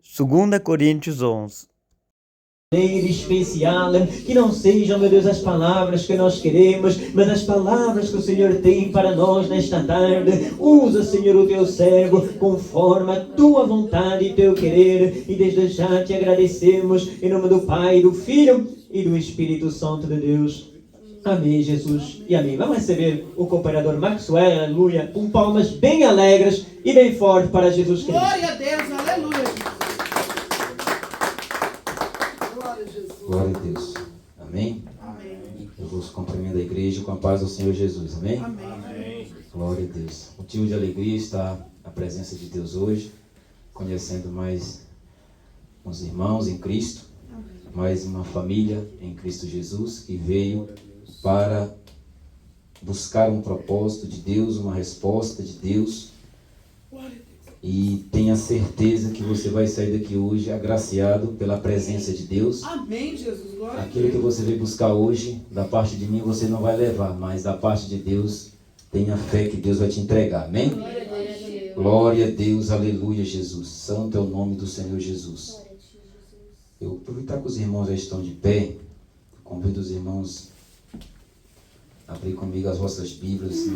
2 Coríntios 11. Especial, que não sejam, meu Deus, as palavras que nós queremos, mas as palavras que o Senhor tem para nós nesta tarde. Usa, Senhor, o teu servo conforme a tua vontade e teu querer, e desde já te agradecemos em nome do Pai, do Filho e do Espírito Santo de Deus. Amém, Jesus, e amém. Vamos receber o cooperador Maxwell, aleluia, com palmas bem alegres e bem fortes para Jesus Cristo. Glória a Deus, aleluia. Glória a Deus. Amém? Amém. Eu vos cumprimento a igreja com a paz do Senhor Jesus. Amém? Amém. Glória a Deus. Motivo de alegria está a presença de Deus hoje, conhecendo mais uns irmãos em Cristo, mais uma família em Cristo Jesus que veio para buscar um propósito de Deus, uma resposta de Deus. E tenha certeza que você vai sair daqui hoje agraciado pela presença de Deus. Amém, Jesus. Glória a Aquilo que Deus. você veio buscar hoje, da parte de mim, você não vai levar, mas da parte de Deus, tenha fé que Deus vai te entregar. Amém? Glória a Deus, aleluia, Jesus. Santo é o nome do Senhor Jesus. Eu aproveitar que os irmãos já estão de pé, convido os irmãos a abrir comigo as vossas Bíblias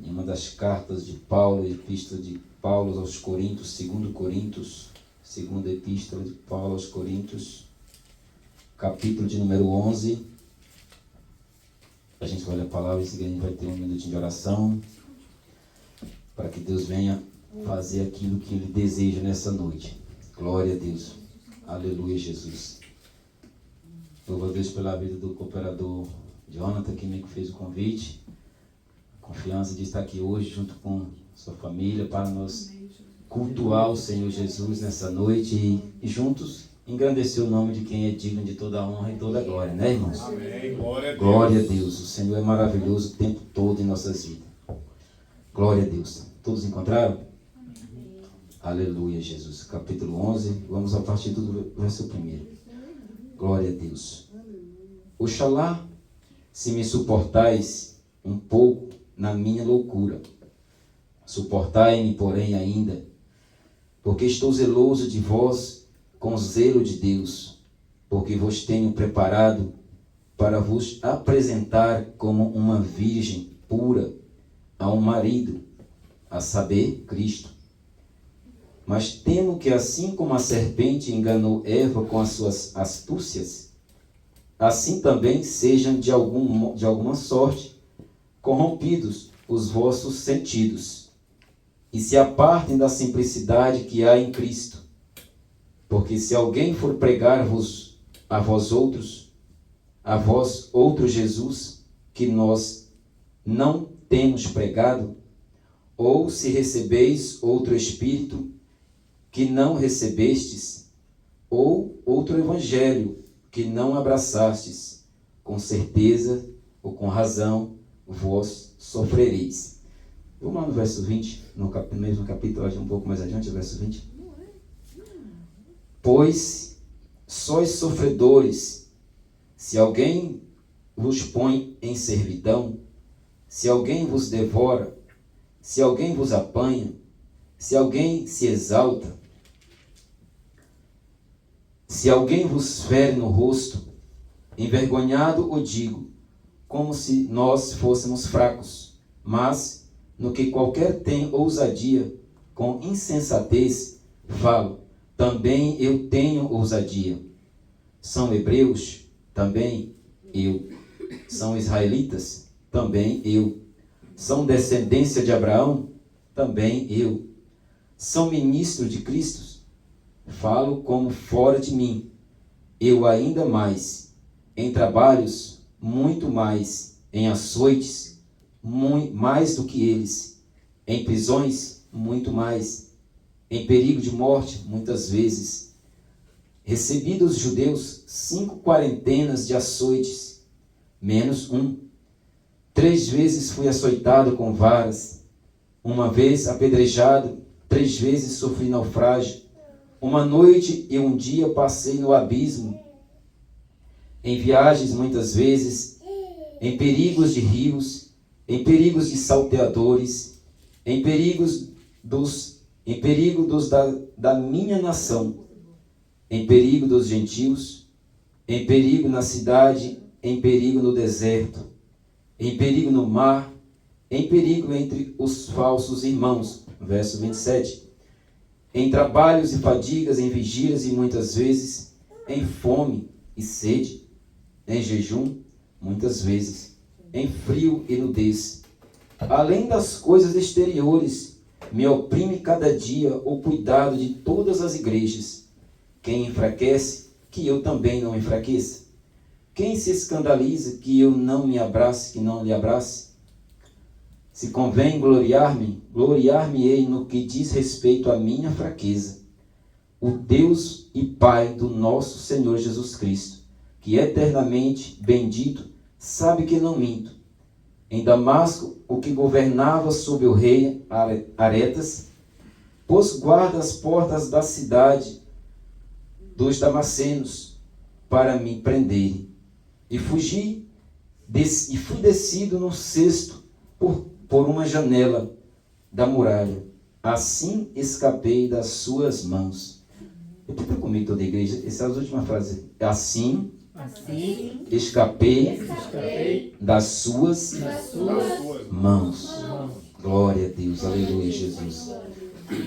em uma das cartas de Paulo, epístola de Paulo aos Coríntios, 2 Coríntios, segunda epístola de Paulo aos Coríntios, capítulo de número 11. A gente vai ler a palavra e em seguida a gente vai ter um minutinho de oração, para que Deus venha fazer aquilo que Ele deseja nessa noite. Glória a Deus. Aleluia, Jesus. Louvo a Deus pela vida do cooperador Jonathan, que me fez o convite. Confiança de estar aqui hoje junto com sua família para nós cultuar o Senhor Jesus nessa noite e juntos engrandecer o nome de quem é digno de toda a honra e toda a glória, né, irmãos? Amém. Glória a Deus. Glória a Deus. O Senhor é maravilhoso o tempo todo em nossas vidas. Glória a Deus. Todos encontraram? Aleluia, Jesus. Capítulo 11, vamos a partir do verso 1. Glória a Deus. Oxalá, se me suportais um pouco na minha loucura. Suportai-me, porém, ainda, porque estou zeloso de vós com zelo de Deus, porque vos tenho preparado para vos apresentar como uma virgem pura a um marido, a saber, Cristo. Mas temo que assim como a serpente enganou Eva com as suas astúcias, assim também sejam de alguma sorte corrompidos os vossos sentidos, e se apartem da simplicidade que há em Cristo. Porque se alguém for pregar-vos a vós outro Jesus, que nós não temos pregado, ou se recebeis outro Espírito que não recebestes, ou outro Evangelho que não abraçastes, com certeza ou com razão vós sofrereis. Vamos lá no verso 20, no mesmo capítulo, um pouco mais adiante, o verso 20. Pois sois sofredores, se alguém vos põe em servidão, se alguém vos devora, se alguém vos apanha, se alguém se exalta, se alguém vos fere no rosto, envergonhado o digo, como se nós fôssemos fracos, mas no que qualquer tem ousadia, com insensatez, falo, também eu tenho ousadia. São hebreus? Também eu. São israelitas? Também eu. São descendência de Abraão? Também eu. São ministros de Cristo? Falo como fora de mim. Eu ainda mais. Em trabalhos, muito mais. Em açoites, mais do que eles. Em prisões, muito mais. Em perigo de morte, muitas vezes. Recebi dos judeus 5 quarentenas de açoites, menos um. 3 vezes fui açoitado com varas. 1 vez apedrejado, 3 vezes sofri naufrágio. 1 noite e 1 dia passei no abismo. Em viagens muitas vezes, em perigos de rios, em perigos de salteadores, em perigos dos em perigo da minha nação, em perigo dos gentios, em perigo na cidade, em perigo no deserto, em perigo no mar, em perigo entre os falsos irmãos. Verso 27. Em trabalhos e fadigas, em vigílias e muitas vezes, em fome e sede, em jejum, muitas vezes, em frio e nudez. Além das coisas exteriores, me oprime cada dia o cuidado de todas as igrejas. Quem enfraquece, que eu também não enfraqueça. Quem se escandaliza, que eu não me abrace, que não lhe abrace. Se convém gloriar-me, gloriar-me-ei no que diz respeito à minha fraqueza. O Deus e Pai do nosso Senhor Jesus Cristo, que é eternamente bendito, sabe que não minto. Em Damasco, o que governava sobre o rei Aretas, pôs guarda às portas da cidade dos damascenos para me prenderem. E fui descido no cesto por uma janela da muralha. Assim escapei das suas mãos. Repita comigo toda a igreja, essa é a última frase. Assim escapei das suas mãos. Glória a Deus, aleluia, Jesus.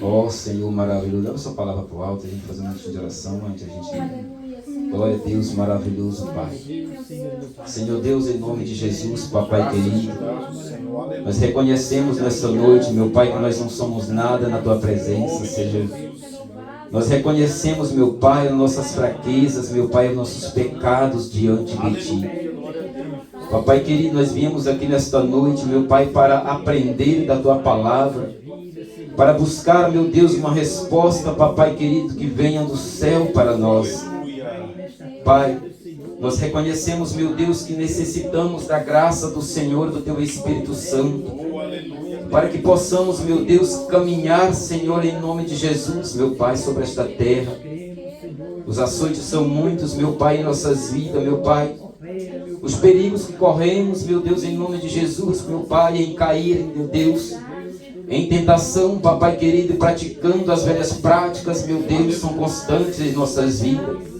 Ó Senhor maravilhoso, dá a sua palavra para o alto, a gente fazer uma minuto de oração antes a gente. Glória a Deus, maravilhoso Pai. Senhor Deus, em nome de Jesus, Papai querido, nós reconhecemos nesta noite, meu Pai, que nós não somos nada na Tua presença, Senhor. Nós reconhecemos, meu Pai, as nossas fraquezas, meu Pai, os nossos pecados diante de Ti. Papai querido, nós viemos aqui nesta noite, meu Pai, para aprender da Tua palavra, para buscar, meu Deus, uma resposta, Papai querido, que venha do céu para nós. Pai, nós reconhecemos, meu Deus, que necessitamos da graça do Senhor, do Teu Espírito Santo, para que possamos, meu Deus, caminhar, Senhor, em nome de Jesus, meu Pai, sobre esta terra. Os açoites são muitos, meu Pai, em nossas vidas, meu Pai. Os perigos que corremos, meu Deus, em nome de Jesus, meu Pai, em cair, meu Deus, em tentação, Papai querido, praticando as velhas práticas, meu Deus, são constantes em nossas vidas.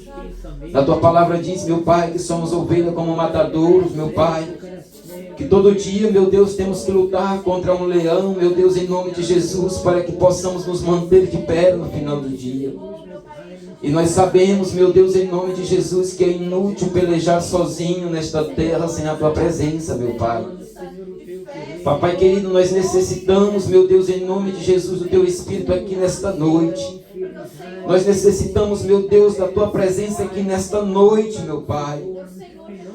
A Tua palavra diz, meu Pai, que somos ovelhas como matadouros, meu Pai, que todo dia, meu Deus, temos que lutar contra um leão, meu Deus, em nome de Jesus, para que possamos nos manter de pé no final do dia. E nós sabemos, meu Deus, em nome de Jesus, que é inútil pelejar sozinho nesta terra sem a Tua presença, meu Pai. Papai querido, nós necessitamos, meu Deus, em nome de Jesus, do Teu Espírito aqui nesta noite. Nós necessitamos, meu Deus, da Tua presença aqui nesta noite, meu Pai.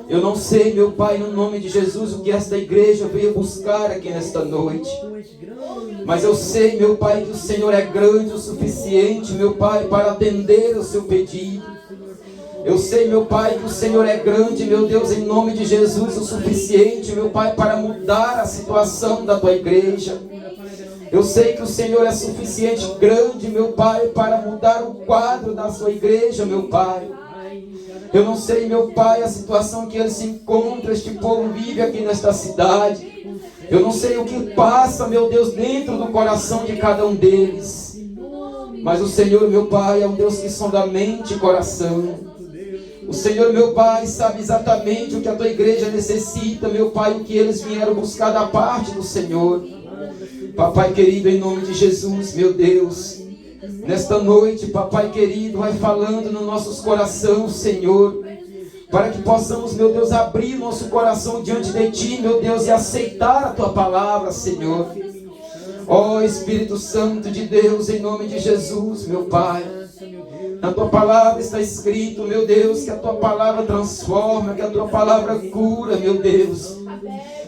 Eu não sei, meu Pai, no nome de Jesus, o que esta igreja veio buscar aqui nesta noite. Mas eu sei, meu Pai, que o Senhor é grande o suficiente, meu Pai, para atender o seu pedido. Eu sei, meu Pai, que o Senhor é grande, meu Deus, em nome de Jesus, o suficiente, meu Pai, para mudar a situação da Tua igreja. Eu sei que o Senhor é suficiente, grande, meu Pai, para mudar o quadro da Sua igreja, meu Pai. Eu não sei, meu Pai, a situação que ele se encontra, este povo vive aqui nesta cidade. Eu não sei o que passa, meu Deus, dentro do coração de cada um deles. Mas o Senhor, meu Pai, é um Deus que sonda mente e coração. O Senhor, meu Pai, sabe exatamente o que a Tua igreja necessita, meu Pai, o que eles vieram buscar da parte do Senhor. Papai querido, em nome de Jesus, meu Deus, nesta noite, Papai querido, vai falando nos nossos corações, Senhor, para que possamos, meu Deus, abrir nosso coração diante de Ti, meu Deus, e aceitar a Tua palavra, Senhor. Ó Espírito Santo de Deus, em nome de Jesus, meu Pai, na Tua palavra está escrito, meu Deus, que a Tua palavra transforma, que a Tua palavra cura, meu Deus,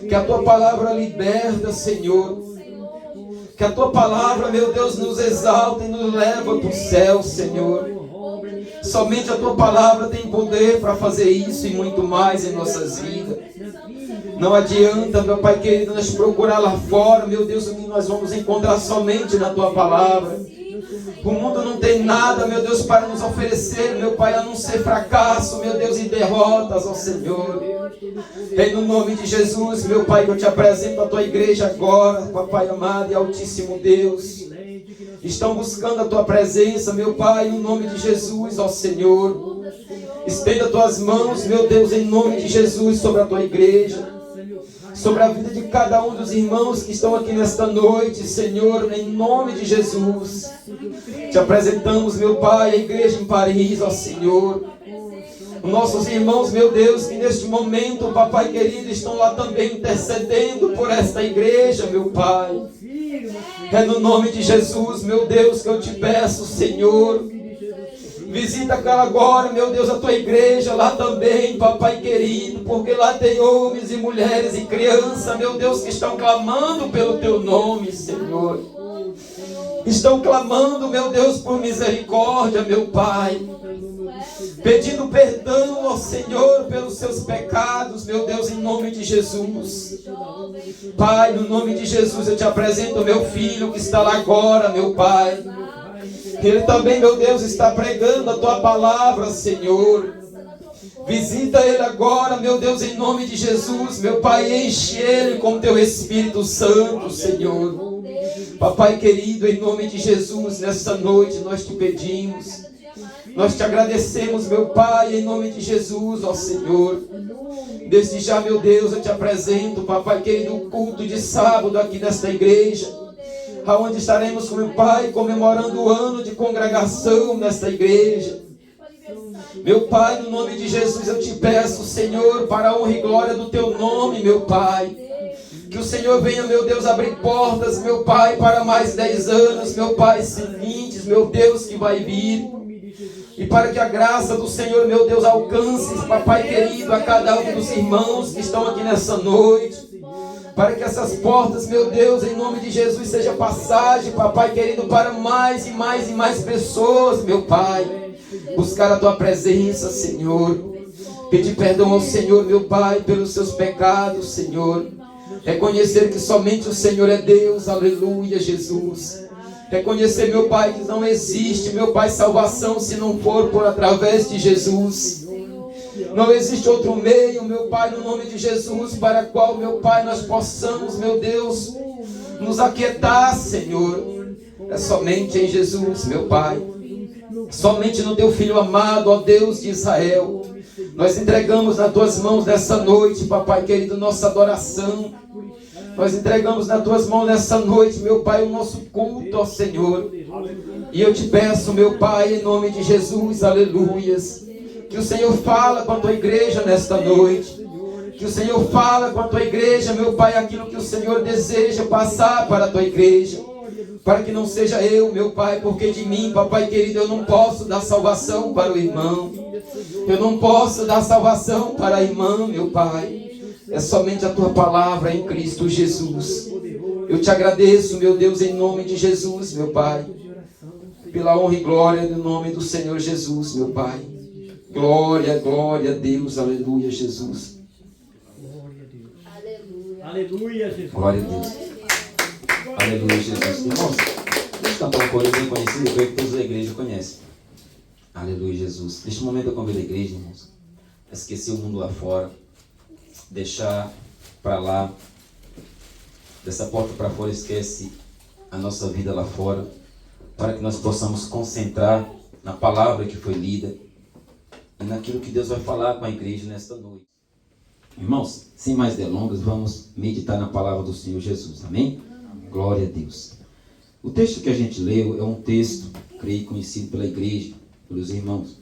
que a Tua palavra liberta, Senhor. Que a Tua palavra, meu Deus, nos exalta e nos leva para o céu, Senhor. Somente a Tua palavra tem poder para fazer isso e muito mais em nossas vidas. Não adianta, meu Pai querido, nós procurar lá fora, meu Deus, o que nós vamos encontrar somente na Tua palavra. O mundo não tem nada, meu Deus, para nos oferecer, meu Pai, a não ser fracasso, meu Deus, e derrotas, ó Senhor. Em no nome de Jesus, meu Pai, que eu te apresento a Tua igreja agora, Papai amado e Altíssimo Deus. estão buscando a tua presença, meu Pai, no nome de Jesus, ó Senhor. Estenda tuas mãos, meu Deus, em nome de Jesus, sobre a tua igreja, sobre a vida de cada um dos irmãos que estão aqui nesta noite, Senhor, em nome de Jesus. Te apresentamos, meu Pai, a igreja em Paris, ó Senhor. Nossos irmãos, meu Deus, que neste momento, papai querido, estão lá também intercedendo por esta igreja, meu Pai. É no nome de Jesus, meu Deus, que eu te peço, Senhor. Visita agora, meu Deus, a tua igreja lá também, papai querido, porque lá tem homens e mulheres e crianças, meu Deus, que estão clamando pelo teu nome, Senhor. Estão clamando, meu Deus, por misericórdia, meu Pai. Pedindo perdão ao Senhor pelos seus pecados, meu Deus, em nome de Jesus. Pai, no nome de Jesus, eu te apresento o meu filho que está lá agora, meu Pai. Ele também, meu Deus, está pregando a tua palavra, Senhor. Visita ele agora, meu Deus, em nome de Jesus, meu Pai, enche ele com teu Espírito Santo, Senhor. Papai querido, em nome de Jesus, nesta noite nós te pedimos. Nós te agradecemos, meu Pai, em nome de Jesus, ó Senhor. Desde já, meu Deus, eu te apresento, papai querido, o culto de sábado aqui nesta igreja, aonde estaremos, meu Pai, comemorando o ano de congregação nesta igreja. Meu Pai, no nome de Jesus, eu te peço, Senhor, para a honra e glória do teu nome, meu Pai. Que o Senhor venha, meu Deus, abrir portas, meu Pai, para mais 10 anos, meu Pai, seguintes, meu Deus, que vai vir. E para que a graça do Senhor, meu Deus, alcance, papai querido, a cada um dos irmãos que estão aqui nessa noite. Para que essas portas, meu Deus, em nome de Jesus, seja passagem, papai querido, para mais e mais e mais pessoas, meu Pai. Buscar a tua presença, Senhor. Pedir perdão ao Senhor, meu Pai, pelos seus pecados, Senhor. Reconhecer que somente o Senhor é Deus, aleluia, Jesus. Reconhecer, meu Pai, que não existe, meu Pai, salvação se não for por através de Jesus. Não existe outro meio, meu Pai, no nome de Jesus, para qual, meu Pai, nós possamos, meu Deus, nos aquietar, Senhor. É somente em Jesus, meu Pai. Somente no teu Filho amado, ó Deus de Israel. Nós entregamos nas tuas mãos nessa noite, papai querido, nossa adoração. Nós entregamos nas tuas mãos nessa noite, meu Pai, o nosso culto ao Senhor. E eu te peço, meu Pai, em nome de Jesus, aleluias, que o Senhor fala com a tua igreja nesta noite. Que o Senhor fala com a tua igreja, meu Pai, aquilo que o Senhor deseja passar para a tua igreja. Para que não seja eu, meu Pai, porque de mim, papai querido, eu não posso dar salvação para o irmão. Eu não posso dar salvação para a irmã, meu Pai. É somente a tua palavra em Cristo Jesus. Eu te agradeço, meu Deus, em nome de Jesus, meu Pai. Pela honra e glória do nome do Senhor Jesus, meu Pai. Glória, glória a Deus, aleluia, Jesus. Aleluia, Jesus. Glória a Deus. Aleluia, Jesus. Irmãos, deixa eu cantar um coro bem conhecido, eu creio que todas as igrejas conhecem. Aleluia, Jesus. Neste momento eu convido a igreja, irmãos, a esquecer o mundo lá fora. Deixar para lá, dessa porta para fora, esquece a nossa vida lá fora, para que nós possamos concentrar na palavra que foi lida e naquilo que Deus vai falar com a igreja nesta noite. Irmãos, sem mais delongas, vamos meditar na palavra do Senhor Jesus, amém? Glória a Deus. O texto que a gente leu é um texto, creio, conhecido pela igreja, pelos irmãos,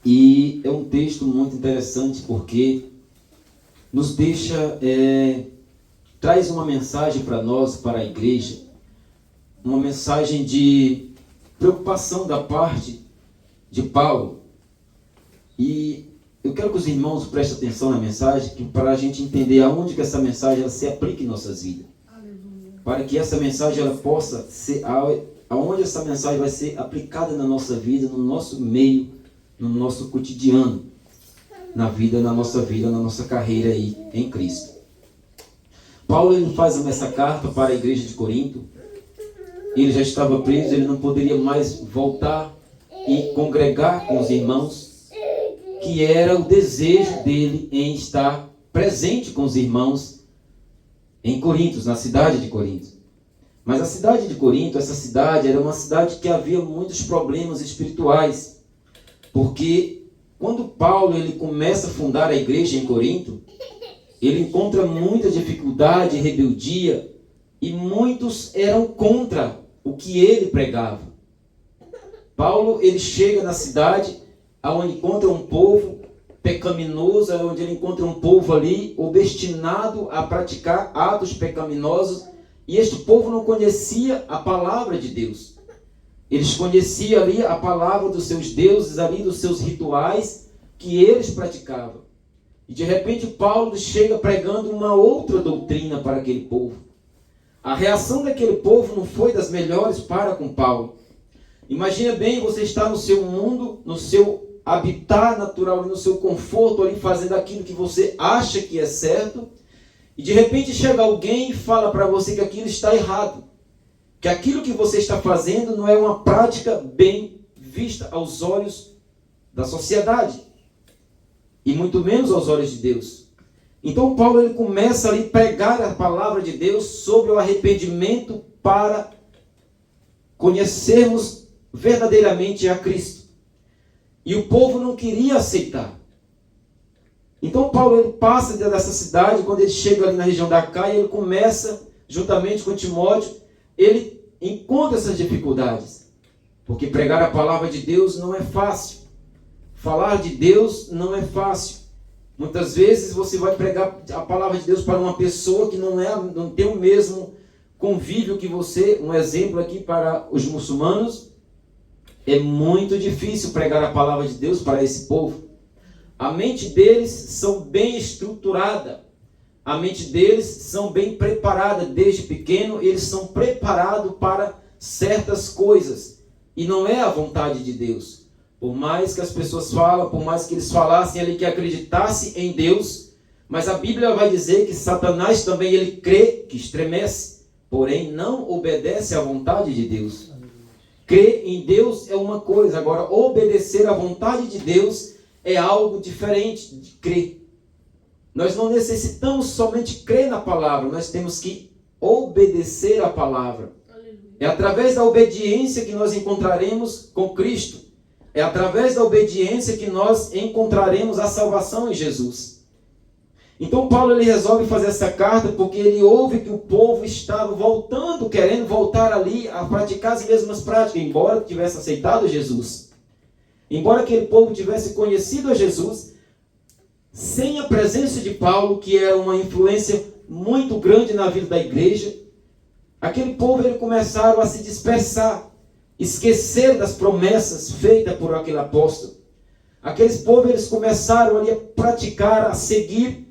e é um texto muito interessante porque nos deixa, traz uma mensagem para nós, para a igreja, uma mensagem de preocupação da parte de Paulo. E eu quero que os irmãos prestem atenção na mensagem, para a gente entender aonde que essa mensagem ela se aplica em nossas vidas. Para que essa mensagem ela possa ser, aonde essa mensagem vai ser aplicada na nossa vida, no nosso meio, no nosso cotidiano. Na nossa vida, na nossa carreira aí em Cristo. Paulo ele faz essa carta para a igreja de Corinto. Ele já estava preso, ele não poderia mais voltar e congregar com os irmãos, que era o desejo dele em estar presente com os irmãos em Corinto, na cidade de Corinto. Mas a cidade de Corinto, essa cidade, era uma cidade que havia muitos problemas espirituais. Porque quando Paulo ele começa a fundar a igreja em Corinto, ele encontra muita dificuldade e rebeldia, e muitos eram contra o que ele pregava. Paulo ele chega na cidade onde encontra um povo pecaminoso, onde ele encontra um povo ali obstinado a praticar atos pecaminosos, e este povo não conhecia a palavra de Deus. Eles conheciam ali a palavra dos seus deuses, ali dos seus rituais que eles praticavam. E de repente Paulo chega pregando uma outra doutrina para aquele povo. A reação daquele povo não foi das melhores para com Paulo. Imagina bem, você está no seu mundo, no seu habitat natural, no seu conforto ali, fazendo aquilo que você acha que é certo, e de repente chega alguém e fala para você que aquilo está errado, que aquilo que você está fazendo não é uma prática bem vista aos olhos da sociedade, e muito menos aos olhos de Deus. Então Paulo ele começa ali a pregar a palavra de Deus sobre o arrependimento para conhecermos verdadeiramente a Cristo. E o povo não queria aceitar. Então Paulo ele passa dessa cidade, quando ele chega ali na região da Caia, ele começa, juntamente com Timóteo, ele encontra essas dificuldades. Porque pregar a palavra de Deus não é fácil. Falar de Deus não é fácil. Muitas vezes você vai pregar a palavra de Deus para uma pessoa que não tem o mesmo convívio que você. Um exemplo aqui para os muçulmanos. É muito difícil pregar a palavra de Deus para esse povo. A mente deles são bem estruturada. A mente deles são bem preparada. Desde pequeno eles são preparados para certas coisas. E não é a vontade de Deus. Por mais que as pessoas falam, por mais que eles falassem ali que acreditassem em Deus, mas a Bíblia vai dizer que Satanás também ele crê, que estremece, porém não obedece à vontade de Deus. Crer em Deus é uma coisa, agora obedecer à vontade de Deus é algo diferente de crer. Nós não necessitamos somente crer na palavra, nós temos que obedecer à palavra. É através da obediência que nós encontraremos com Cristo. É através da obediência que nós encontraremos a salvação em Jesus. Então Paulo ele resolve fazer essa carta porque ele ouve que o povo estava voltando, querendo voltar ali a praticar as mesmas práticas, embora tivesse aceitado Jesus. Embora aquele povo tivesse conhecido a Jesus, sem a presença de Paulo, que era uma influência muito grande na vida da igreja, aquele povo ele começaram a se dispersar, esquecer das promessas feitas por aquele apóstolo. Aqueles povos eles começaram ali a praticar, a seguir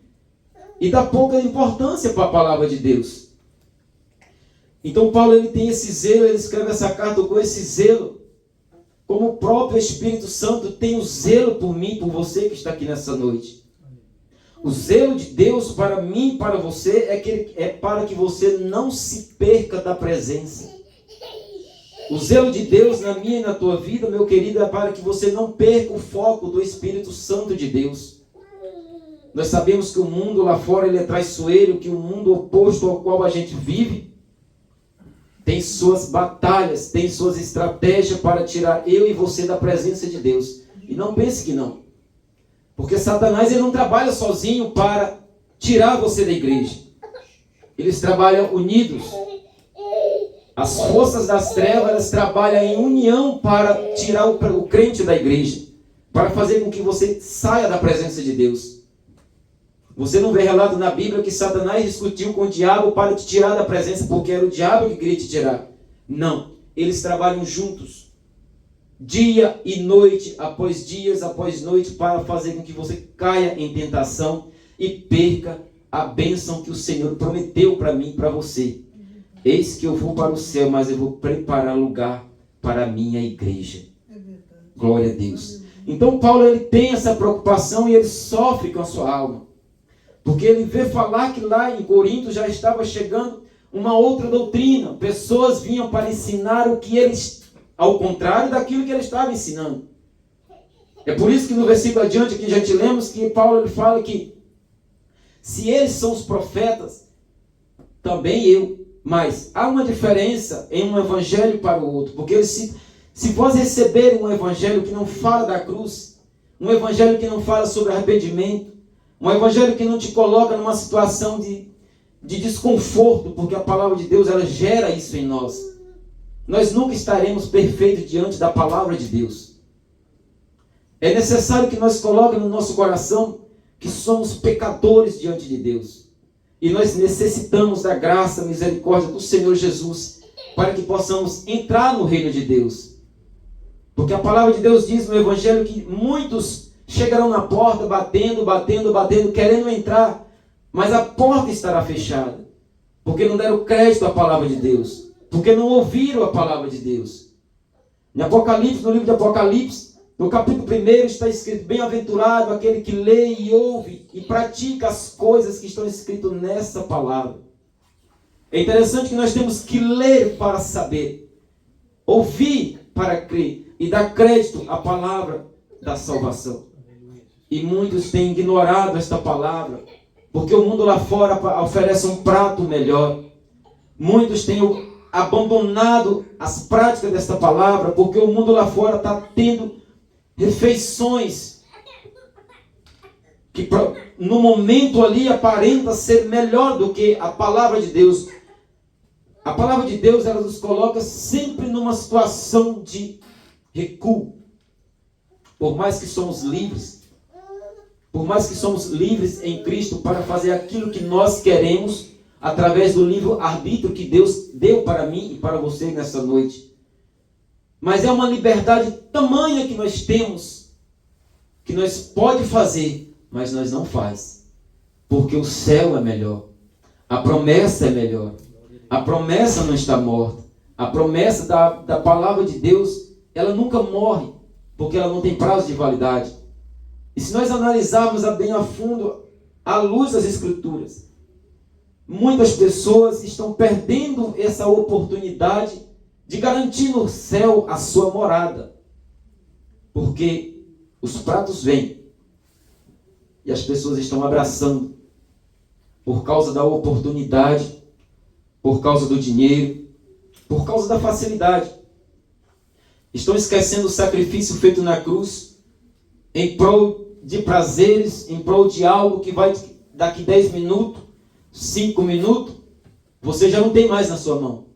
e dar pouca importância para a palavra de Deus. Então Paulo ele tem esse zelo, ele escreve essa carta com esse zelo, como o próprio Espírito Santo tem o zelo por mim, por você que está aqui nessa noite. O zelo de Deus para mim e para você é para que você não se perca da presença. O zelo de Deus na minha e na tua vida, meu querido, é para que você não perca o foco do Espírito Santo de Deus. Nós sabemos que o mundo lá fora ele é traiçoeiro, que o mundo oposto ao qual a gente vive tem suas batalhas, tem suas estratégias para tirar eu e você da presença de Deus. E não pense que não. Porque Satanás ele não trabalha sozinho para tirar você da igreja. Eles trabalham unidos. As forças das trevas elas trabalham em união para tirar o crente da igreja, para fazer com que você saia da presença de Deus. Você não vê relato na Bíblia que Satanás discutiu com o diabo para te tirar da presença, porque era o diabo que queria te tirar. Não, eles trabalham juntos, dia e noite, após dias, após noite, para fazer com que você caia em tentação e perca a bênção que o Senhor prometeu para mim e para você. Eis que eu vou para o céu, mas eu vou preparar lugar para a minha igreja. Glória a Deus. Então Paulo ele tem essa preocupação e ele sofre com a sua alma. Porque ele vê falar que lá em Corinto já estava chegando uma outra doutrina. Pessoas vinham para ensinar o que eles, ao contrário daquilo que ele estava ensinando. É por isso que no versículo adiante que já te lemos que Paulo ele fala que se eles são os profetas, também eu. Mas há uma diferença em um evangelho para o outro. Porque se vós receberem um evangelho que não fala da cruz, um evangelho que não fala sobre arrependimento, um evangelho que não te coloca numa situação de desconforto, porque a palavra de Deus ela gera isso em nós. Nós nunca estaremos perfeitos diante da palavra de Deus. É necessário que nós coloquemos no nosso coração que somos pecadores diante de Deus. E nós necessitamos da graça, misericórdia do Senhor Jesus para que possamos entrar no reino de Deus. Porque a palavra de Deus diz no Evangelho que muitos chegarão na porta batendo, querendo entrar, mas a porta estará fechada. Porque não deram crédito à palavra de Deus. Porque não ouviram a palavra de Deus. Em Apocalipse, no livro de Apocalipse, no capítulo 1 está escrito: bem-aventurado aquele que lê e ouve e pratica as coisas que estão escritas nessa palavra. É interessante que nós temos que ler para saber, ouvir para crer e dar crédito à palavra da salvação. E muitos têm ignorado esta palavra, porque o mundo lá fora oferece um prato melhor. Muitos têm abandonado as práticas desta palavra, porque o mundo lá fora está tendo refeições que no momento ali aparenta ser melhor do que a palavra de Deus. A palavra de Deus ela nos coloca sempre numa situação de recuo. Por mais que somos livres, em Cristo para fazer aquilo que nós queremos através do livre-arbítrio que Deus deu para mim e para você nessa noite. Mas é uma liberdade tamanha que nós temos, que nós pode fazer, mas nós não faz. Porque o céu é melhor. A promessa é melhor. A promessa não está morta. A promessa da palavra de Deus, ela nunca morre, porque ela não tem prazo de validade. E se nós analisarmos bem a fundo, à luz das Escrituras, muitas pessoas estão perdendo essa oportunidade de garantir no céu a sua morada. Porque os pratos vêm e as pessoas estão abraçando por causa da oportunidade, por causa do dinheiro, por causa da facilidade. Estão esquecendo o sacrifício feito na cruz em prol de prazeres, em prol de algo que vai daqui 10 minutos, 5 minutos, você já não tem mais na sua mão.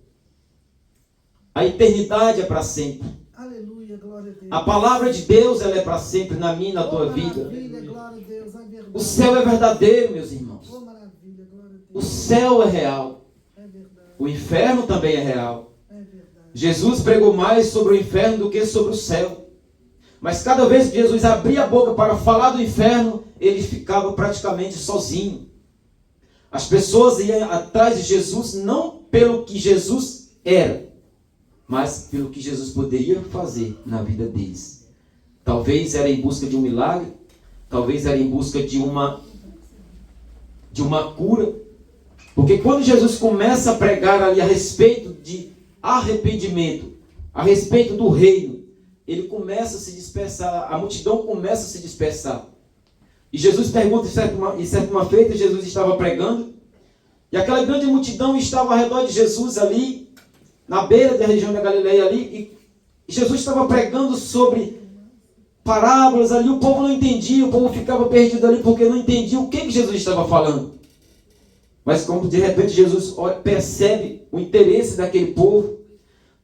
A eternidade é para sempre. Aleluia, glória a Deus. A palavra de Deus ela é para sempre na minha e na tua vida. Maravilha, glória a Deus, é verdade. O céu é verdadeiro, meus irmãos. Oh, maravilha, glória a Deus. O céu é real. É verdade, O inferno também é real. é verdade. Jesus pregou mais sobre o inferno do que sobre o céu. Mas cada vez que Jesus abria a boca para falar do inferno, ele ficava praticamente sozinho. As pessoas iam atrás de Jesus não pelo que Jesus era, mas pelo que Jesus poderia fazer na vida deles. Talvez era em busca de um milagre, talvez era em busca de uma cura. Porque quando Jesus começa a pregar ali a respeito de arrependimento, a respeito do reino, ele começa a se dispersar, a multidão começa a se dispersar. E Jesus pergunta, em certa feita, Jesus estava pregando, e aquela grande multidão estava ao redor de Jesus ali, na beira da região da Galileia ali, e Jesus estava pregando sobre parábolas ali, o povo não entendia, o povo ficava perdido ali, porque não entendia o que Jesus estava falando. Mas como de repente Jesus percebe o interesse daquele povo,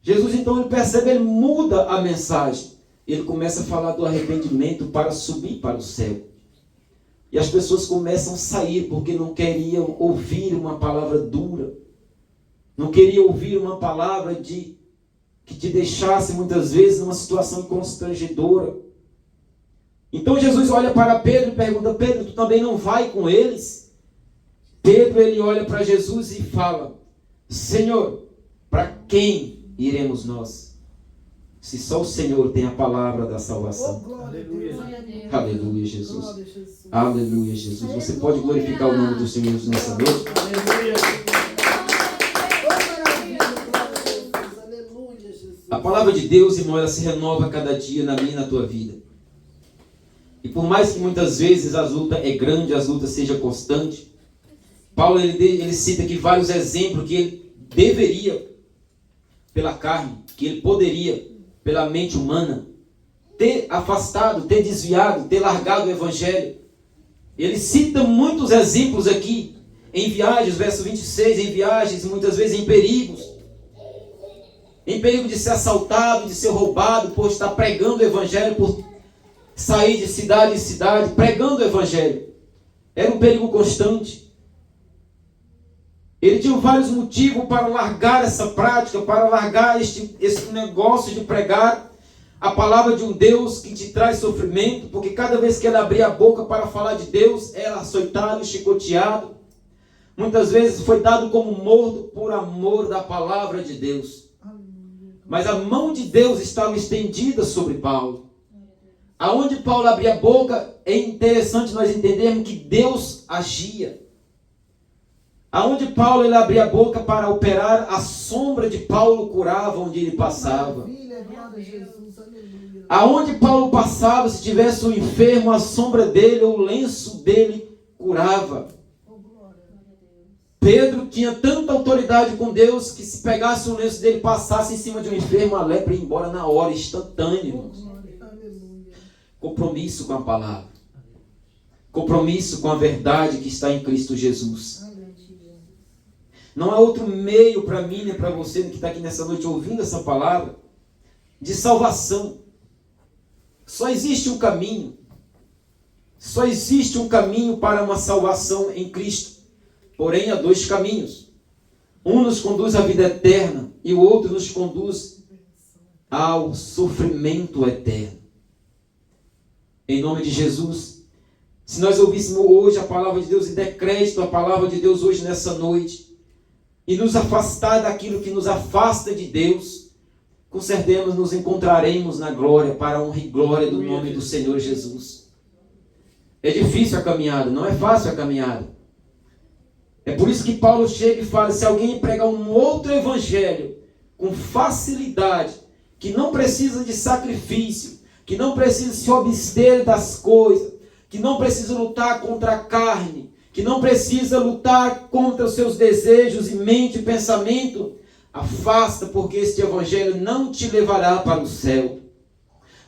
Jesus então ele percebe, ele muda a mensagem. Ele começa a falar do arrependimento para subir para o céu. E as pessoas começam a sair porque não queriam ouvir uma palavra dura. Não queriam ouvir uma palavra que te deixasse muitas vezes numa situação constrangedora. Então Jesus olha para Pedro e pergunta: Pedro, tu também não vai com eles? Pedro ele olha para Jesus e fala: Senhor, para quem iremos nós? Se só o Senhor tem a palavra da salvação. Oh, glória a Deus. Aleluia, Jesus. Glória a Jesus. Aleluia, Jesus. Você pode glorificar o nome do Senhor nessa noite? Aleluia. Oh, maravilha, glória a Jesus. Aleluia, Jesus. A palavra de Deus, irmão, ela se renova a cada dia na minha e na tua vida. E por mais que muitas vezes as lutas é grande, as lutas seja constante, Paulo ele cita aqui vários exemplos que ele deveria, pela carne, que ele poderia, pela mente humana, ter afastado, ter desviado, ter largado o evangelho. Ele cita muitos exemplos aqui, em viagens, verso 26, em viagens, muitas vezes em perigos. Em perigo de ser assaltado, de ser roubado, por estar pregando o evangelho, por sair de cidade em cidade, pregando o evangelho. Era um perigo constante. Ele tinha vários motivos para largar essa prática, para largar esse negócio de pregar a palavra de um Deus que te traz sofrimento, porque cada vez que ele abria a boca para falar de Deus, era açoitado, chicoteado. Muitas vezes foi dado como morto por amor da palavra de Deus. Mas a mão de Deus estava estendida sobre Paulo. Aonde Paulo abria a boca, é interessante nós entendermos que Deus agia. Aonde Paulo ele abria a boca para operar, a sombra de Paulo curava onde ele passava. Aonde Paulo passava, se tivesse um enfermo, a sombra dele ou o lenço dele curava. Pedro tinha tanta autoridade com Deus que se pegasse o lenço dele, passasse em cima de um enfermo, a lepra ia embora na hora, instantâneo, irmãos. Compromisso com a palavra. Compromisso com a verdade que está em Cristo Jesus. Não há outro meio para mim nem para você que está aqui nessa noite ouvindo essa palavra de salvação. Só existe um caminho. Só existe um caminho para uma salvação em Cristo. Porém, há dois caminhos. Um nos conduz à vida eterna e o outro nos conduz ao sofrimento eterno. Em nome de Jesus, se nós ouvíssemos hoje a palavra de Deus e der crédito à palavra de Deus hoje nessa noite, e nos afastar daquilo que nos afasta de Deus, com certeza nos encontraremos na glória, para a honra e glória do nome do Senhor Jesus. É difícil a caminhada, não é fácil a caminhada. É por isso que Paulo chega e fala, se alguém pregar um outro evangelho com facilidade, que não precisa de sacrifício, que não precisa se abster das coisas, que não precisa lutar contra a carne, que não precisa lutar contra os seus desejos e mente e pensamento, afasta, porque este evangelho não te levará para o céu.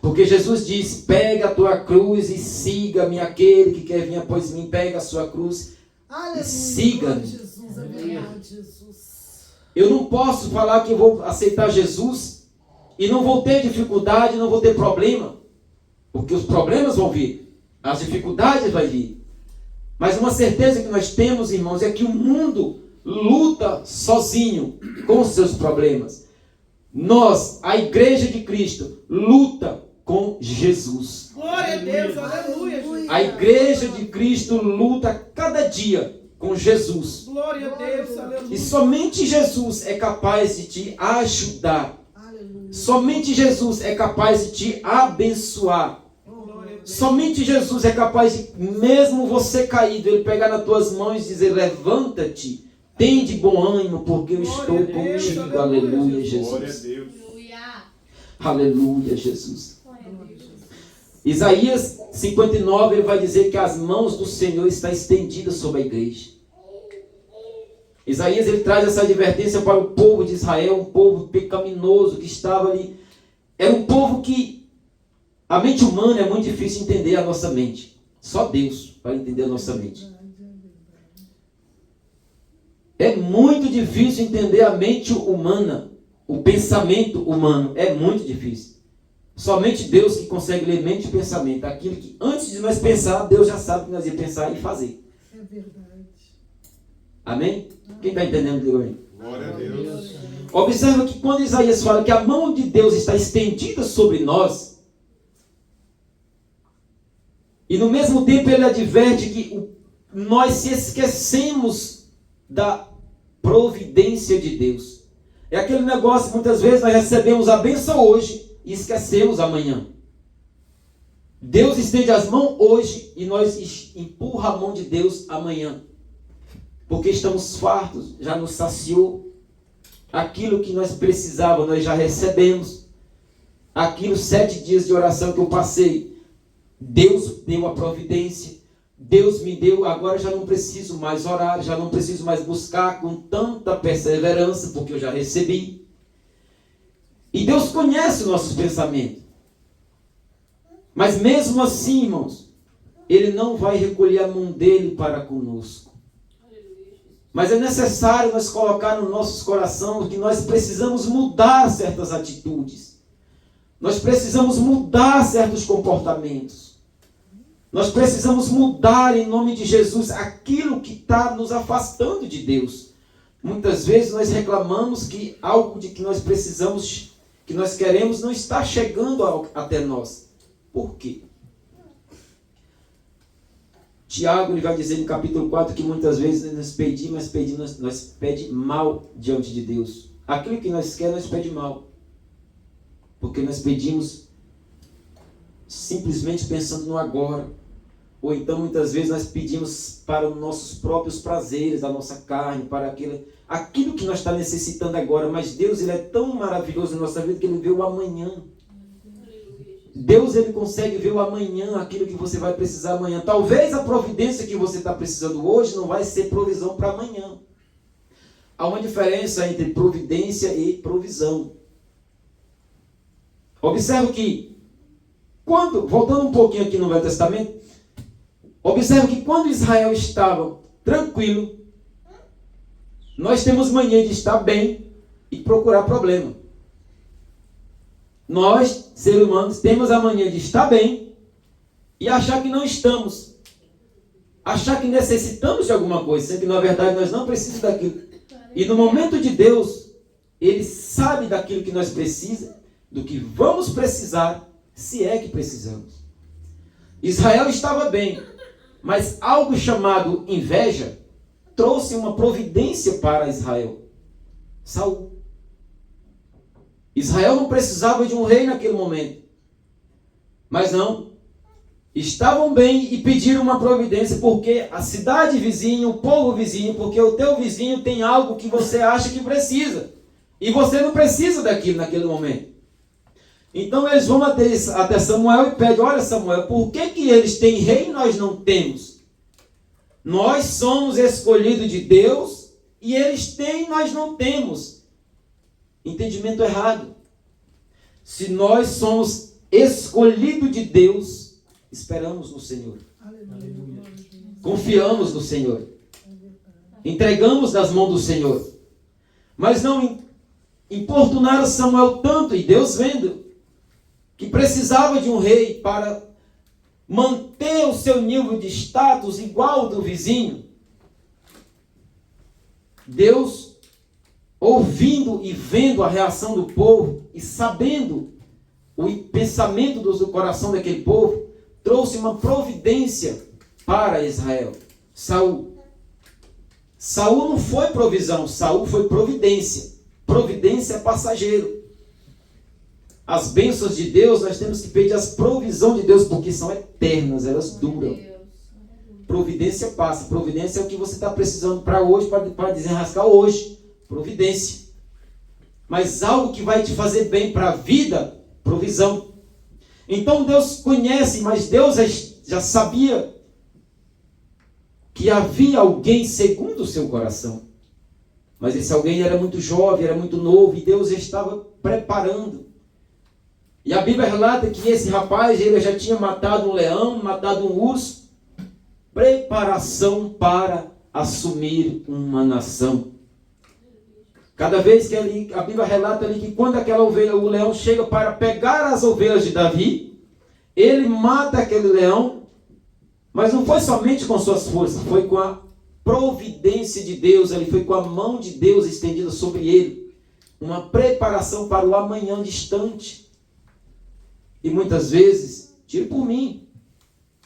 Porque Jesus disse, pega a tua cruz e siga-me. Aquele que quer vir após mim, pega a sua cruz e siga-me. Eu não posso falar que eu vou aceitar Jesus e não vou ter dificuldade, não vou ter problema, porque os problemas vão vir, as dificuldades vão vir. Mas uma certeza que nós temos, irmãos, é que o mundo luta sozinho com os seus problemas. Nós, a igreja de Cristo, luta com Jesus. Glória a Deus, aleluia. A igreja de Cristo luta cada dia com Jesus. Glória a Deus, aleluia. E somente Jesus é capaz de te ajudar. Somente Jesus é capaz de te abençoar. Somente Jesus é capaz de, mesmo você caído, Ele pegar nas tuas mãos e dizer, levanta-te, tem de bom ânimo, porque eu estou contigo. Aleluia, Jesus. Aleluia, Jesus. Isaías 59, ele vai dizer que as mãos do Senhor estão estendidas sobre a igreja. Isaías, ele traz essa advertência para o povo de Israel, um povo pecaminoso que estava ali. Era um povo que a mente humana é muito difícil entender a nossa mente. Só Deus vai entender a nossa mente. É muito difícil entender a mente humana, o pensamento humano. É muito difícil. Somente Deus que consegue ler mente e pensamento. Aquilo que antes de nós pensar, Deus já sabe o que nós ia pensar e fazer. É verdade. Amém? Quem está entendendo? Diga aí. Glória a Deus. Observa que quando Isaías fala que a mão de Deus está estendida sobre nós, e no mesmo tempo ele adverte que nós se esquecemos da providência de Deus. É aquele negócio, muitas vezes nós recebemos a bênção hoje e esquecemos amanhã. Deus estende as mãos hoje e nós empurra a mão de Deus amanhã. Porque estamos fartos, já nos saciou. Aquilo que nós precisávamos, nós já recebemos. Aquilo 7 dias de oração que eu passei, Deus deu a providência. Deus me deu, agora já não preciso mais orar, já não preciso mais buscar com tanta perseverança, porque eu já recebi. E Deus conhece os nossos pensamentos. Mas mesmo assim, irmãos, Ele não vai recolher a mão dele para conosco. Mas é necessário nós colocar no nossos corações que nós precisamos mudar certas atitudes. Nós precisamos mudar certos comportamentos. Nós precisamos mudar em nome de Jesus aquilo que está nos afastando de Deus. Muitas vezes nós reclamamos que algo de que nós precisamos, que nós queremos, não está chegando até nós. Por quê? Tiago ele vai dizer no capítulo 4 que muitas vezes nós pedimos mal diante de Deus. Aquilo que nós queremos, nós pedimos mal. Porque nós pedimos simplesmente pensando no agora. Ou então muitas vezes nós pedimos para os nossos próprios prazeres, da nossa carne, para aquilo que nós estamos necessitando agora. Mas Deus ele é tão maravilhoso na nossa vida que Ele vê o amanhã. Deus ele consegue ver o amanhã, aquilo que você vai precisar amanhã. Talvez a providência que você está precisando hoje não vai ser provisão para amanhã. Há uma diferença entre providência e provisão. Observe que, voltando um pouquinho aqui no Velho Testamento, observe que quando Israel estava tranquilo, nós temos mania de estar bem e procurar problema. Nós, seres humanos, temos a mania de estar bem e achar que não estamos. Achar que necessitamos de alguma coisa, sendo que na verdade nós não precisamos daquilo. E no momento de Deus, Ele sabe daquilo que nós precisamos, do que vamos precisar, se é que precisamos. Israel estava bem, mas algo chamado inveja trouxe uma providência para Israel. Saul. Israel não precisava de um rei naquele momento. Mas não. Estavam bem e pediram uma providência porque a cidade vizinha, o povo vizinho, porque o teu vizinho tem algo que você acha que precisa. E você não precisa daquilo naquele momento. Então eles vão até Samuel e pedem, olha Samuel, por que eles têm rei e nós não temos? Nós somos escolhidos de Deus e eles têm e nós não temos. Entendimento errado. Se nós somos escolhidos de Deus, esperamos no Senhor. Aleluia. Confiamos no Senhor. Entregamos nas mãos do Senhor. Mas não importunaram Samuel tanto, e Deus vendo que precisava de um rei para manter o seu nível de status igual ao do vizinho. Deus, ouvindo e vendo a reação do povo e sabendo o pensamento do coração daquele povo, trouxe uma providência para Israel. Saul não foi provisão, Saul foi providência. Providência é passageiro. As bênçãos de Deus, nós temos que pedir as provisões de Deus, porque são eternas, elas duram. Providência passa. Providência é o que você está precisando para hoje, para desenrascar hoje. Providência. Mas algo que vai te fazer bem para a vida, provisão. Então Deus conhece, mas Deus já sabia que havia alguém segundo o seu coração. Mas esse alguém era muito jovem, era muito novo, e Deus estava preparando. E a Bíblia relata que esse rapaz, ele já tinha matado um leão, matado um urso. Preparação para assumir uma nação. Cada vez que a Bíblia relata ali que quando aquela ovelha, o leão chega para pegar as ovelhas de Davi, ele mata aquele leão, mas não foi somente com suas forças, foi com a providência de Deus, ele foi com a mão de Deus estendida sobre ele. Uma preparação para o amanhã distante. E muitas vezes, tire por mim,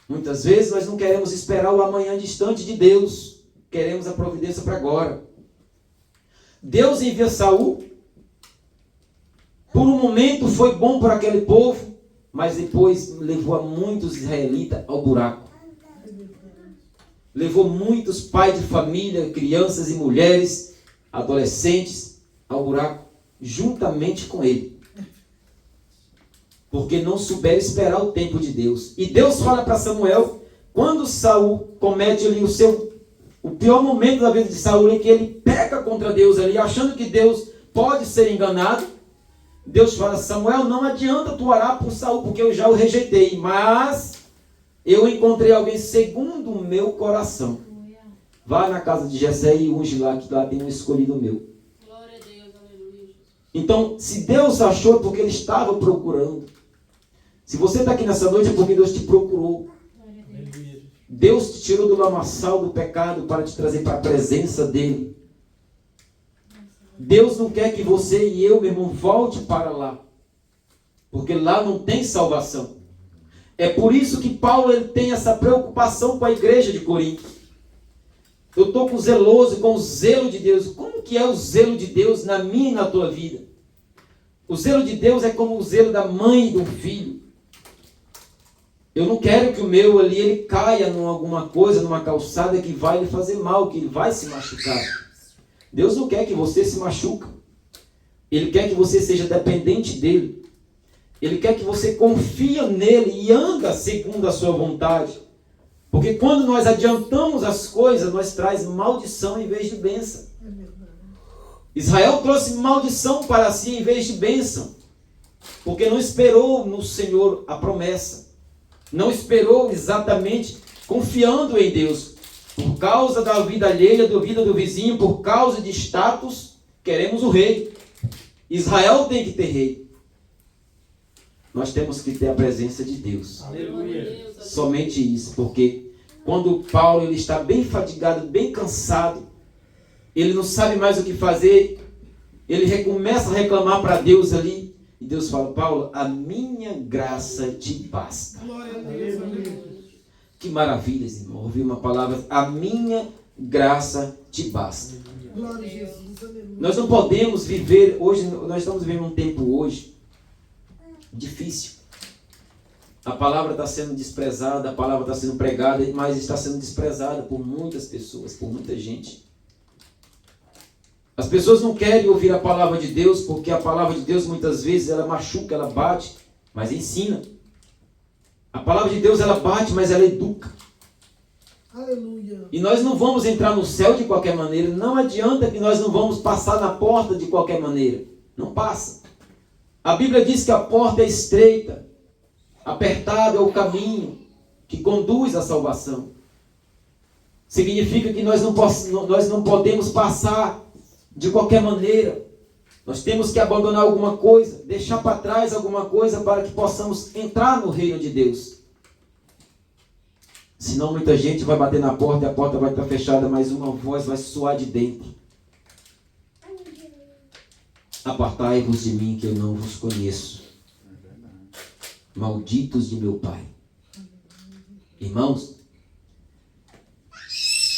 muitas vezes nós não queremos esperar o amanhã distante de Deus. Queremos a providência para agora. Deus envia Saul. Por um momento foi bom para aquele povo, mas depois levou a muitos israelitas ao buraco. Levou muitos pais de família, crianças e mulheres, adolescentes, ao buraco, juntamente com ele. Porque não souberam esperar o tempo de Deus. E Deus fala para Samuel Quando Saul comete ali o pior momento da vida de Saul, é que ele peca contra Deus ali, achando que Deus pode ser enganado. Deus fala: Samuel, não adianta tu orar por Saul, porque eu já o rejeitei, mas eu encontrei alguém segundo o meu coração. Vá na casa de Jessé e unge lá, que lá tem um escolhido meu. Glória a Deus, aleluia. Então, se Deus achou, é porque Ele estava procurando. Se você está aqui nessa noite, é porque Deus te procurou. Deus te tirou do lamaçal do pecado para te trazer para a presença dEle. Deus não quer que você e eu, meu irmão, volte para lá. Porque lá não tem salvação. É por isso que Paulo ele tem essa preocupação com a igreja de Corinto. Eu estou zeloso com o zelo de Deus. Como que é o zelo de Deus na minha e na tua vida? O zelo de Deus é como o zelo da mãe e do filho. Eu não quero que o meu ali ele caia em alguma coisa, numa calçada que vai lhe fazer mal, que ele vai se machucar. Deus não quer que você se machuque. Ele quer que você seja dependente dele. Ele quer que você confie nele e anda segundo a sua vontade. Porque quando nós adiantamos as coisas, nós traz maldição em vez de bênção. Israel trouxe maldição para si em vez de bênção. Porque não esperou no Senhor a promessa. Não esperou exatamente confiando em Deus. Por causa da vida alheia, da vida do vizinho, por causa de status, queremos o rei. Israel tem que ter rei. Nós temos que ter a presença de Deus. Aleluia. Somente isso, porque quando Paulo ele está bem fatigado, bem cansado, ele não sabe mais o que fazer, ele começa a reclamar para Deus ali, e Deus fala: Paulo, a minha graça te basta. Glória a Deus, aleluia. Que maravilha, irmão, ouvir uma palavra: a minha graça te basta. Glória a Jesus, aleluia. Nós não podemos viver, hoje, nós estamos vivendo um tempo hoje difícil. A palavra está sendo desprezada, a palavra está sendo pregada, mas está sendo desprezada por muitas pessoas, por muita gente. As pessoas não querem ouvir a palavra de Deus, porque a palavra de Deus muitas vezes ela machuca, ela bate, mas ensina. A palavra de Deus ela bate, mas ela educa. Aleluia. E nós não vamos entrar no céu de qualquer maneira. Não adianta que nós não vamos passar na porta de qualquer maneira. Não passa. A Bíblia diz que a porta é estreita, apertado é o caminho que conduz à salvação. Significa que nós não podemos passar de qualquer maneira. Nós temos que abandonar alguma coisa, deixar para trás alguma coisa para que possamos entrar no reino de Deus. Senão muita gente vai bater na porta e a porta vai estar fechada, mas uma voz vai soar de dentro: apartai-vos de mim, que eu não vos conheço, malditos de meu Pai. Irmãos,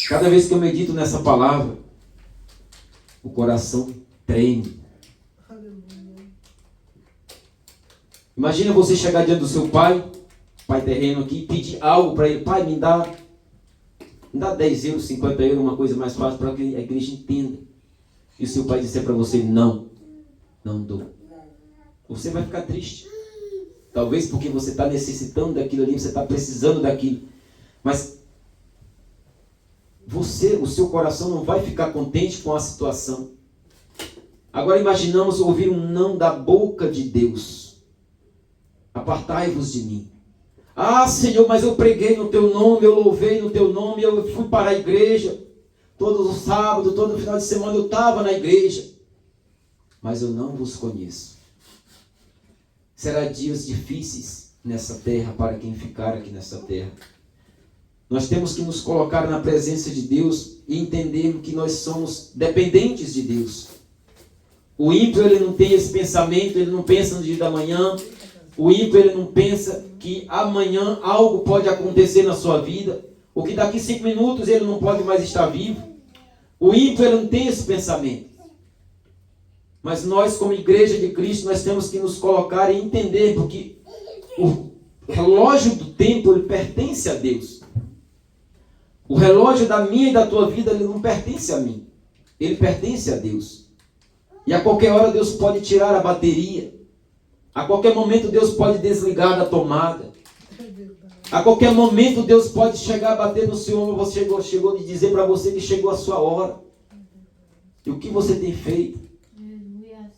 cada vez que eu medito nessa palavra, o coração treme. Imagina você chegar diante do seu pai terreno aqui, e pedir algo para ele: pai, me dá 10 euros, 50 euros, uma coisa mais fácil para que a igreja entenda. E o seu pai disser para você: não dou. Você vai ficar triste. Talvez porque você está necessitando daquilo ali, você está precisando daquilo. Mas o seu coração não vai ficar contente com a situação. Agora imaginamos ouvir um não da boca de Deus: apartai-vos de mim. Ah, Senhor, mas eu preguei no teu nome, eu louvei no teu nome, eu fui para a igreja. Todo sábado, todo final de semana eu estava na igreja. Mas eu não vos conheço. Será dias difíceis nessa terra para quem ficar aqui nessa terra. Nós temos que nos colocar na presença de Deus e entender que nós somos dependentes de Deus. O ímpio ele não tem esse pensamento, ele não pensa no dia da manhã. O ímpio ele não pensa que amanhã algo pode acontecer na sua vida, ou que daqui 5 minutos ele não pode mais estar vivo. O ímpio ele não tem esse pensamento. Mas nós, como igreja de Cristo, nós temos que nos colocar e entender, porque o relógio do tempo ele pertence a Deus. O relógio da minha e da tua vida ele não pertence a mim. Ele pertence a Deus. E a qualquer hora Deus pode tirar a bateria. A qualquer momento Deus pode desligar da tomada. verdade. A qualquer momento Deus pode chegar, bater no seu ombro, você chegou e dizer para você que chegou a sua hora. E o que você tem feito? Aleluia.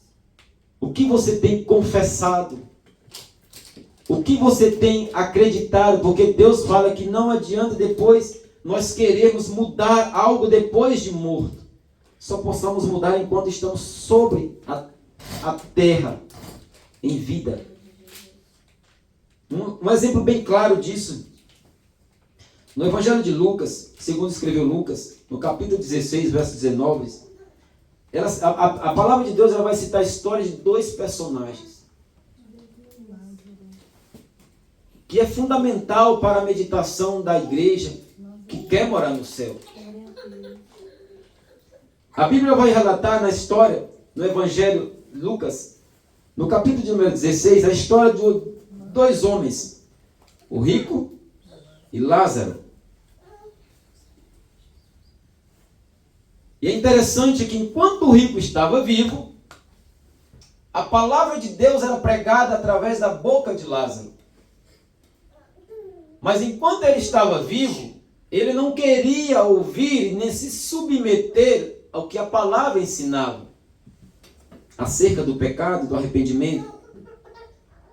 O que você tem confessado? O que você tem acreditado? Porque Deus fala que não adianta depois nós queremos mudar algo depois de morto. Só possamos mudar enquanto estamos sobre a terra, em vida. Um exemplo bem claro disso, no Evangelho de Lucas, segundo escreveu Lucas, no capítulo 16, verso 19, a palavra de Deus ela vai citar a história de dois personagens, que é fundamental para a meditação da igreja que quer morar no céu. A Bíblia vai relatar na história, no Evangelho de Lucas, no capítulo de número 16, a história de dois homens, o rico e Lázaro. E é interessante que enquanto o rico estava vivo, a palavra de Deus era pregada através da boca de Lázaro. Mas enquanto ele estava vivo, ele não queria ouvir nem se submeter ao que a palavra ensinava acerca do pecado e do arrependimento.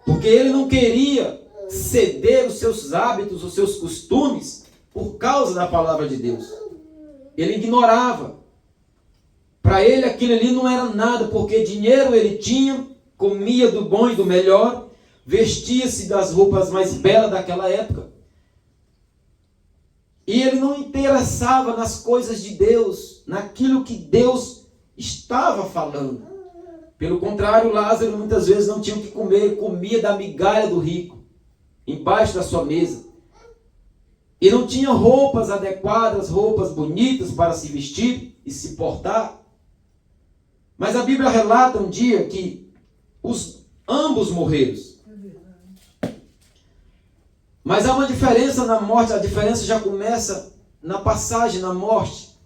Porque ele não queria ceder os seus hábitos, os seus costumes, por causa da palavra de Deus. Ele ignorava. Para ele aquilo ali não era nada, porque dinheiro ele tinha, comia do bom e do melhor, vestia-se das roupas mais belas daquela época. E ele não interessava nas coisas de Deus, naquilo que Deus estava falando. Pelo contrário, Lázaro muitas vezes não tinha o que comer, comia da migalha do rico, embaixo da sua mesa. E não tinha roupas adequadas, roupas bonitas para se vestir e se portar. Mas a Bíblia relata um dia que ambos morreram. Mas há uma diferença na morte, a diferença já começa na passagem, na morte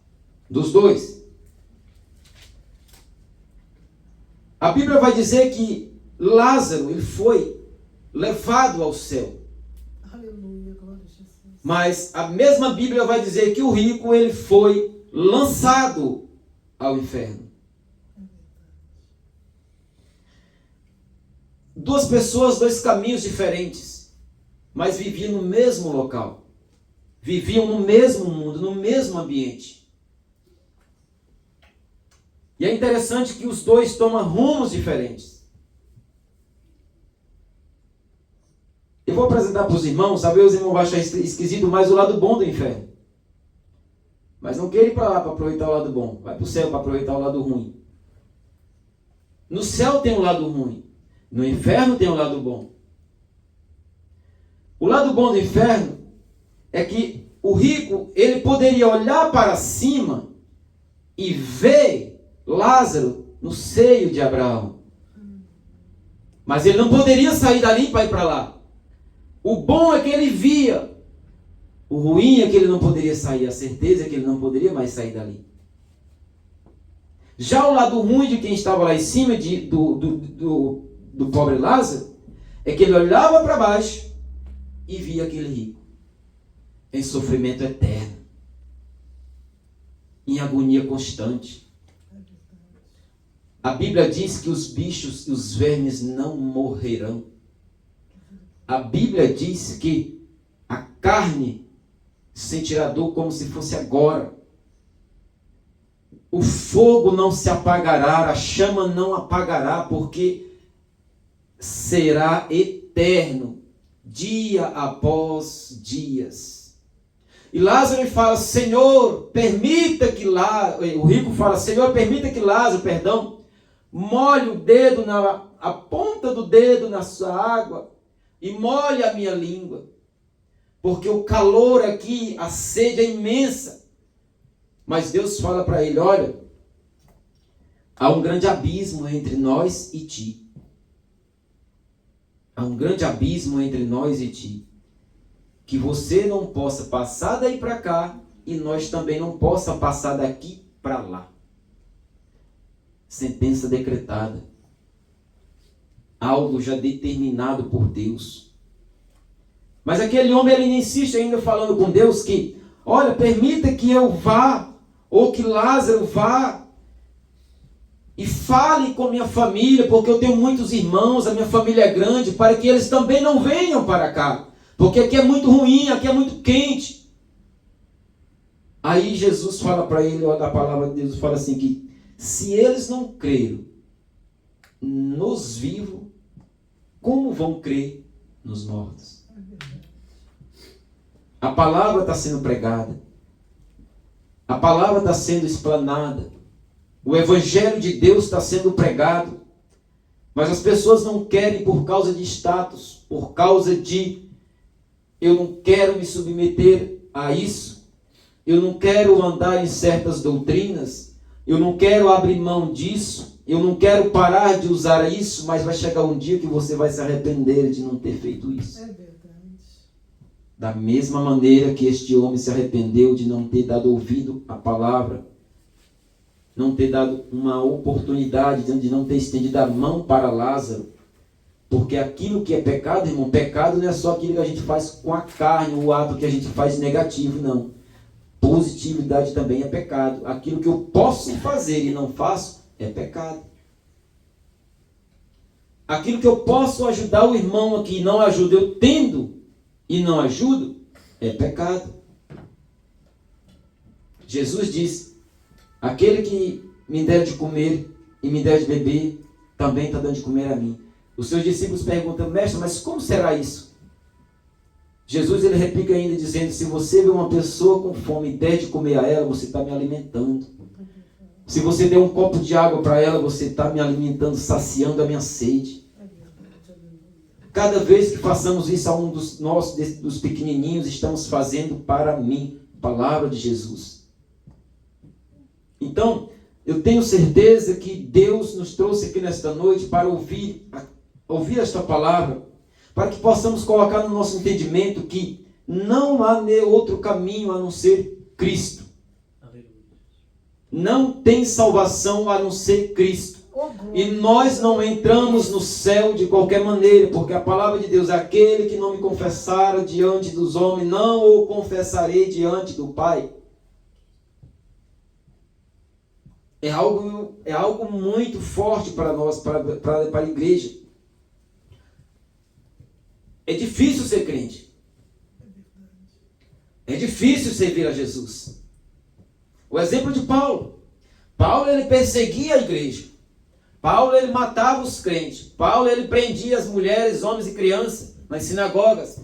dos dois. A Bíblia vai dizer que Lázaro ele foi levado ao céu. Aleluia, glória a Jesus. Mas a mesma Bíblia vai dizer que o rico ele foi lançado ao inferno. Duas pessoas, dois caminhos diferentes, mas viviam no mesmo local. Viviam no mesmo mundo, no mesmo ambiente. E é interessante que os dois tomam rumos diferentes. Eu vou apresentar para os irmãos, sabe, os irmãos vão achar esquisito, mas o lado bom do inferno. Mas não queira ir para lá para aproveitar o lado bom. Vai para o céu para aproveitar o lado ruim. No céu tem um lado ruim. No inferno tem um lado bom. O lado bom do inferno é que o rico, ele poderia olhar para cima e ver Lázaro no seio de Abraão. Mas ele não poderia sair dali para ir para lá. O bom é que ele via. O ruim é que ele não poderia sair. A certeza é que ele não poderia mais sair dali. Já o lado ruim de quem estava lá em cima do pobre Lázaro é que ele olhava para baixo e via aquele rico em sofrimento eterno, em agonia constante. A Bíblia diz que os bichos e os vermes não morrerão. A Bíblia diz que a carne sentirá dor como se fosse agora. O fogo não se apagará, a chama não apagará, porque será eterno, dia após dias. E Lázaro fala, Senhor, permita que Lázaro, o rico fala, Senhor, permita que Lázaro, molhe o dedo, a ponta do dedo na sua água e molhe a minha língua, porque o calor aqui, a sede é imensa. Mas Deus fala para ele, olha, há um grande abismo entre nós e ti. Há um grande abismo entre nós e ti. Que você não possa passar daí para cá e nós também não possa passar daqui para lá. Sentença decretada. Algo já determinado por Deus. Mas aquele homem, ele insiste ainda falando com Deus que, olha, permita que eu vá, ou que Lázaro vá e fale com minha família, porque eu tenho muitos irmãos, a minha família é grande, para que eles também não venham para cá, porque aqui é muito ruim, aqui é muito quente. Aí Jesus fala para ele, olha, a palavra de Deus fala assim que se eles não creram nos vivos, como vão crer nos mortos? A palavra está sendo pregada, a palavra está sendo explanada, o evangelho de Deus está sendo pregado, mas as pessoas não querem por causa de status, por causa de eu não quero me submeter a isso, eu não quero andar em certas doutrinas, eu não quero abrir mão disso, eu não quero parar de usar isso, mas vai chegar um dia que você vai se arrepender de não ter feito isso. É verdade. Da mesma maneira que este homem se arrependeu de não ter dado ouvido à palavra, não ter dado uma oportunidade, de não ter estendido a mão para Lázaro, porque aquilo que é pecado, irmão, pecado não é só aquilo que a gente faz com a carne, o ato que a gente faz negativo, não. Positividade também é pecado. Aquilo que eu posso fazer e não faço é pecado. Aquilo que eu posso ajudar o irmão aqui e não ajudo, eu tendo e não ajudo, é pecado. Jesus disse, aquele que me der de comer e me der de beber, também está dando de comer a mim. Os seus discípulos perguntam, mestre, mas como será isso? Jesus, ele replica ainda dizendo, se você vê uma pessoa com fome e der de comer a ela, você está me alimentando. Se você der um copo de água para ela, você está me alimentando, saciando a minha sede. Cada vez que façamos isso a um dos pequenininhos, estamos fazendo para mim, palavra de Jesus. Então, eu tenho certeza que Deus nos trouxe aqui nesta noite para ouvir esta palavra, para que possamos colocar no nosso entendimento que não há outro caminho a não ser Cristo. Não tem salvação a não ser Cristo. E nós não entramos no céu de qualquer maneira, porque a palavra de Deus é aquele que não me confessar diante dos homens, não o confessarei diante do Pai. É algo muito forte para nós, para a igreja. É difícil ser crente. É difícil servir a Jesus. O exemplo de Paulo. Paulo, ele perseguia a igreja. Paulo, ele matava os crentes. Paulo, ele prendia as mulheres, homens e crianças nas sinagogas.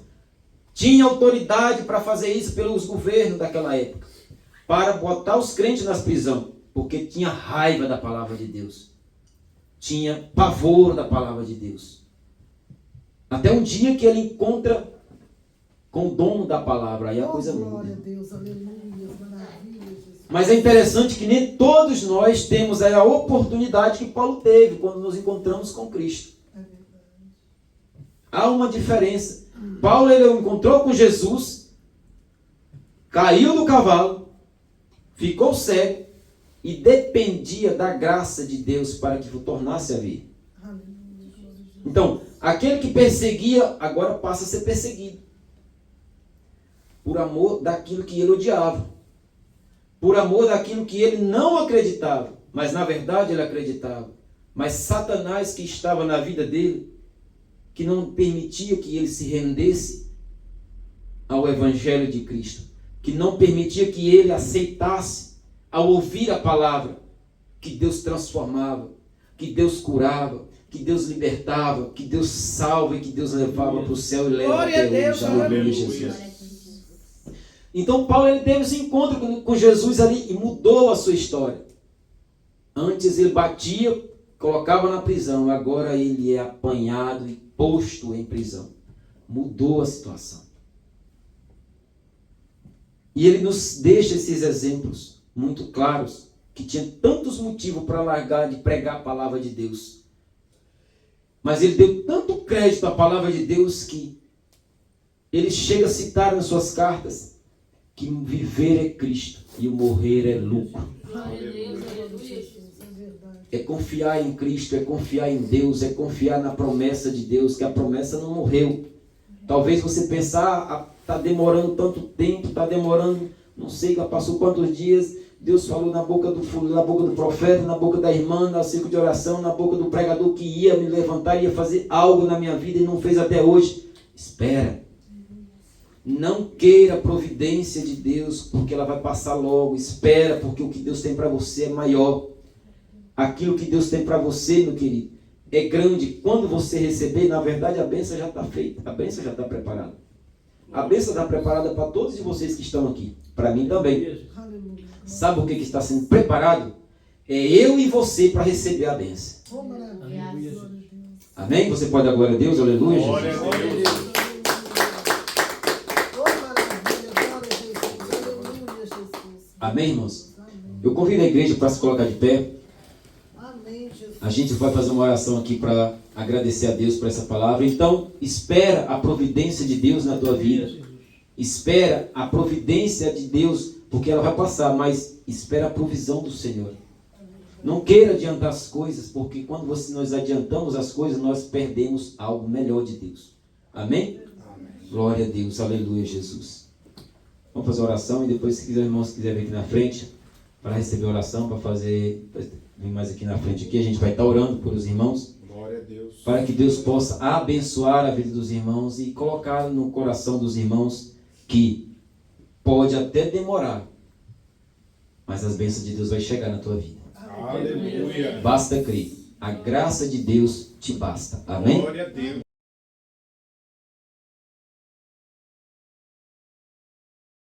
Tinha autoridade para fazer isso pelos governos daquela época. Para botar os crentes nas prisões. Porque tinha raiva da palavra de Deus. Tinha pavor da palavra de Deus. Até um dia que ele encontra com o dono da palavra. Aí a coisa muda. Glória a Deus, aleluia, maravilha, Jesus. Mas é interessante que nem todos nós temos a oportunidade que Paulo teve quando nos encontramos com Cristo. É verdade. Há uma diferença. Paulo, ele encontrou com Jesus, caiu do cavalo, ficou cego e dependia da graça de Deus para que o tornasse a ver. Aleluia, glória a Jesus. Então, aquele que perseguia agora passa a ser perseguido. Por amor daquilo que ele odiava. Por amor daquilo que ele não acreditava. Mas na verdade ele acreditava. Mas Satanás, que estava na vida dele, que não permitia que ele se rendesse ao Evangelho de Cristo. Que não permitia que ele aceitasse, ao ouvir a palavra, que Deus transformava, que Deus curava, que Deus libertava, que Deus salva e que Deus levava para o céu e leva Glória a até Deus, hoje. Aleluia, aleluia. Jesus. Então Paulo, ele teve esse encontro com Jesus ali e mudou a sua história. Antes ele batia, colocava na prisão, agora ele é apanhado e posto em prisão. Mudou a situação. E ele nos deixa esses exemplos muito claros, que tinha tantos motivos para largar de pregar a palavra de Deus. Mas ele deu tanto crédito à palavra de Deus que ele chega a citar nas suas cartas que viver é Cristo e o morrer é lucro. Glória a Deus, aleluia. É verdade. É confiar em Cristo, é confiar em Deus, é confiar na promessa de Deus, que a promessa não morreu. Talvez você pensar, está demorando tanto tempo, está demorando, não sei, passou quantos dias. Deus falou na boca do profeta, na boca da irmã, no círculo de oração, na boca do pregador que ia me levantar, ia fazer algo na minha vida e não fez até hoje. Espera. Não queira a providência de Deus, porque ela vai passar logo. Espera, porque o que Deus tem para você é maior. Aquilo que Deus tem para você, meu querido, é grande. Quando você receber, na verdade, a bênção já está feita. A bênção já está preparada. A bênção está preparada para todos de vocês que estão aqui. Para mim também. Aleluia. Sabe o que está sendo preparado? É eu e você para receber a bênção. Oh, maravilha. Glória a Deus. Amém? Você pode dar glória a Deus? Aleluia, Glória Jesus. a Deus. Oh, maravilha. Glória a Jesus. Aleluia, Jesus. Amém, irmãos? Amém. Eu convido a igreja para se colocar de pé. Amém, Jesus. A gente vai fazer uma oração aqui para agradecer a Deus por essa palavra. Então, espera a providência de Deus na tua vida. Espera a providência de Deus, porque ela vai passar, mas espera a provisão do Senhor. Não queira adiantar as coisas, porque quando nós adiantamos as coisas, nós perdemos algo melhor de Deus. Amém? Glória a Deus, aleluia, Jesus. Vamos fazer a oração e depois, se quiser, irmãos, se quiser vir aqui na frente para receber a oração, para vir mais aqui na frente aqui, a gente vai estar orando por os irmãos. Glória a Deus. Para que Deus possa abençoar a vida dos irmãos e colocar no coração dos irmãos que pode até demorar, mas as bênçãos de Deus vai chegar na tua vida. Aleluia. Basta crer. A graça de Deus te basta. Amém? Glória a Deus.